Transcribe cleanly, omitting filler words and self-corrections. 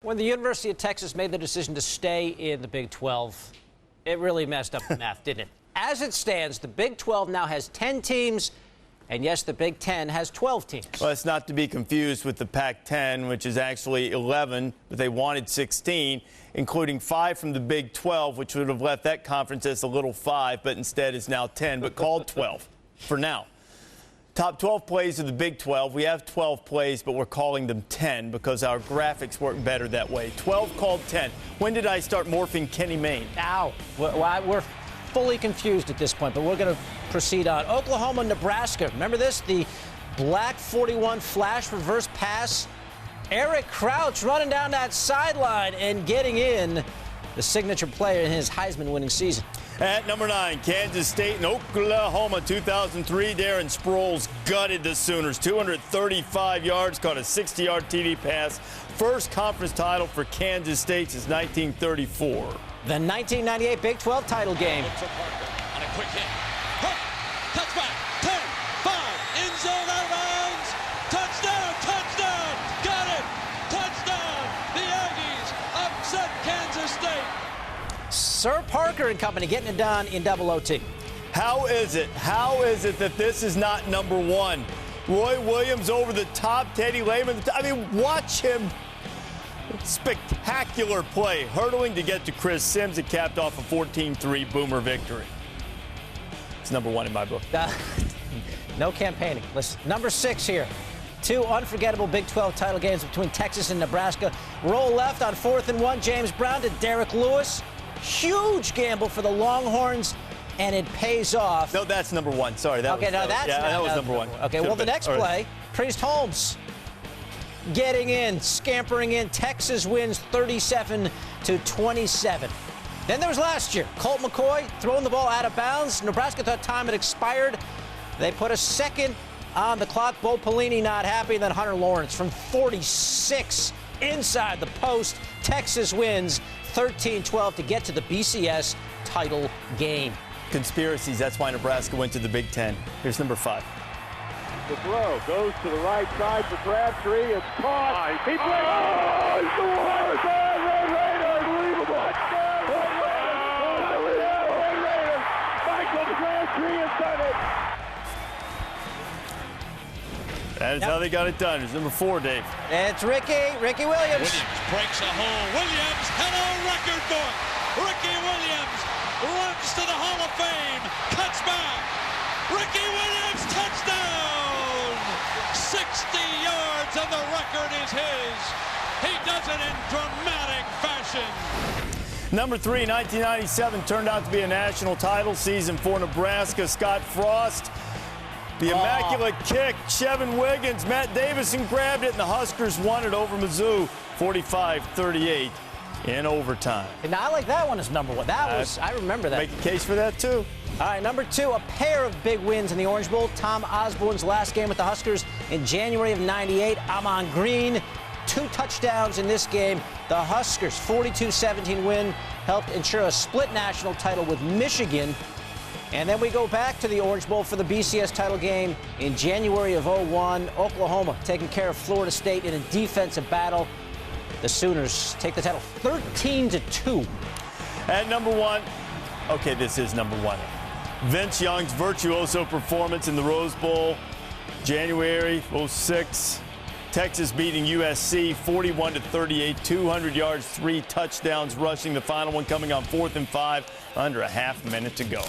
When the University of Texas made the decision to stay in the Big 12, it really messed up the math, didn't it? As it stands, the Big 12 now has 10 teams, and yes, the Big 10 has 12 teams. Well, it's not to be confused with the Pac-10, which is actually 11, but they wanted 16, including 5 from the Big 12, which would have left that conference as a little 5, but instead is now 10, but called 12 for now. Top 12 plays of the Big 12. We have 12 plays, but we're calling them 10 because our graphics work better that way. 12 called 10. When did I start morphing Kenny Mayne? Ow. We're fully confused at this point, but we're going to proceed on. Oklahoma, Nebraska. Remember this? The black 41 flash reverse pass. Eric Crouch running down that sideline and getting in, the signature player in his Heisman-winning season. At number 9, Kansas State and Oklahoma, 2003. Darren Sproles gutted the Sooners. 235 yards, caught a 60-yard TD pass. First conference title for Kansas State since 1934. The 1998 Big 12 title game. On a quick hit. Touchback. 10, 5, end zone, out of bounds. Touchdown, touchdown. Got it. Touchdown. The Aggies upset Kansas State. Sir Parker and company getting it done in double OT. How is it that this is not number 1? Roy Williams over the top, Teddy Lehman. I mean, watch him. Spectacular play, hurdling to get to Chris Sims. It capped off a 14-3 Boomer victory. It's number 1 in my book. No campaigning. Listen, number 6 here. 2 unforgettable Big 12 title games between Texas and Nebraska. Roll left on 4th and 1. James Brown to Derek Lewis. Huge gamble for the Longhorns, and it pays off. No, that's number 1. Sorry, that was number 1. Okay, well, the next play, Priest Holmes getting in, scampering in. Texas wins 37-27. Then there was last year. Colt McCoy throwing the ball out of bounds. Nebraska thought time had expired. They put a second on the clock. Bo Pelini not happy. And then Hunter Lawrence from 46 inside the post. Texas wins 13-12 to get to the BCS title game. Conspiracies, that's why Nebraska went to the Big 10. Here's number 5. The throw goes to the right side for Crabtree. It's caught. He plays. Oh, it's the worst. Red Raiders. Unbelievable. Red Raiders. Michael Crabtree has done it. That is how they got it done. It's number 4, Dave. It's Ricky Williams. Williams breaks a hole. Williams, hello, record book. Ricky Williams runs to the Hall of Fame. Cuts back. Ricky Williams, touchdown. 60 yards, and the record is his. He does it in dramatic fashion. Number 3, 1997 turned out to be a national title season for Nebraska. Scott Frost, the immaculate kick. Chevin Wiggins, Matt Davison grabbed it, and the Huskers won it over Mizzou, 45-38 in overtime. Now, I like that one as number 1. I remember that. Make a case for that, too. All right, number 2, a pair of big wins in the Orange Bowl. Tom Osborne's last game with the Huskers in January of '98. Amon Green, 2 touchdowns in this game. The Huskers' 42-17 win helped ensure a split national title with Michigan. And then we go back to the Orange Bowl for the BCS title game in January of '01. Oklahoma taking care of Florida State in a defensive battle. The Sooners take the title 13-2. At number 1, okay, this is number 1. Vince Young's virtuoso performance in the Rose Bowl, January '06. Texas beating USC 41-38, 200 yards, 3 touchdowns rushing. The final one coming on 4th and 5, under a half minute to go.